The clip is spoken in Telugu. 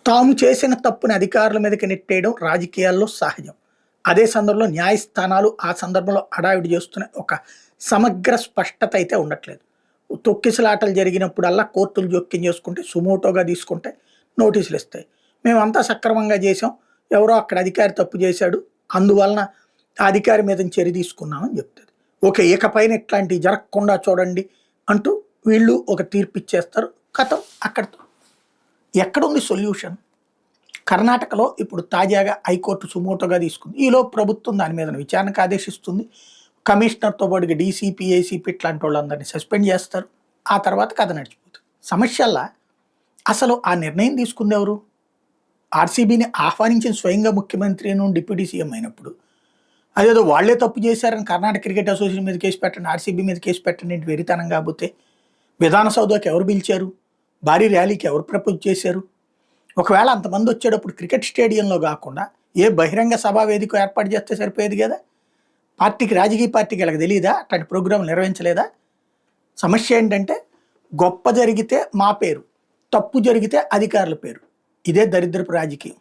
తాము చేసిన తప్పుని అధికారుల మీదకి నెట్టేయడం రాజకీయాల్లో సహజం. అదే సందర్భంలో న్యాయస్థానాలు ఆ సందర్భంలో హడావిడి చేస్తున్న ఒక సమగ్ర స్పష్టత అయితే ఉండట్లేదు. తొక్కిసలాటలు జరిగినప్పుడల్లా కోర్టులు జోక్యం చేసుకుంటే సుమోటోగా తీసుకుంటే నోటీసులు ఇస్తాయి. మేమంతా సక్రమంగా చేసాం, ఎవరో అక్కడ అధికారి తప్పు చేశాడు, అందువలన ఆ అధికారి మీద చర్య తీసుకున్నామని చెప్తుంది. ఓకే, ఇకపైన ఇట్లాంటివి జరగకుండా చూడండి అంటూ వీళ్ళు ఒక తీర్పు ఇచ్చేస్తారు. కథం అక్కడితో. ఎక్కడుంది సొల్యూషన్? కర్ణాటకలో ఇప్పుడు తాజాగా హైకోర్టు సుమోటోగా తీసుకుంది. ఈలోపు ప్రభుత్వం దాని మీద విచారణకు ఆదేశిస్తుంది. కమిషనర్తో పాటుగా డీసీపీ, ఏసీపీ ఇట్లాంటి వాళ్ళందరినీ సస్పెండ్ చేస్తారు. ఆ తర్వాత కథ నడిచిపోతుంది. సమస్యల్లా అసలు ఆ నిర్ణయం తీసుకుంది ఎవరు? ఆర్సీబీని ఆహ్వానించిన స్వయంగా ముఖ్యమంత్రి డిప్యూటీ సీఎం అయినప్పుడు అదేదో వాళ్లే తప్పు చేశారని కర్ణాటక క్రికెట్ అసోసియేషన్ మీద కేసు పెట్టండి, ఆర్సీబీ మీద కేసు పెట్టండి, వెరితనం కాకపోతే. విధాన సౌధకి ఎవరు పిలిచారు? భారీ ర్యాలీకి ఎవరు ప్రపోజ్ చేశారు? ఒకవేళ అంతమంది వచ్చేటప్పుడు క్రికెట్ స్టేడియంలో కాకుండా ఏ బహిరంగ సభా వేదిక ఏర్పాటు చేస్తే సరిపోయేది కదా. పార్టీకి, రాజకీయ పార్టీకి వీళ్ళకి తెలియదా? అట్లాంటి ప్రోగ్రాంలు నిర్వహించలేదా? సమస్య ఏంటంటే గొప్ప జరిగితే మా పేరు, తప్పు జరిగితే అధికారుల పేరు. ఇదే దరిద్రపు రాజకీయం.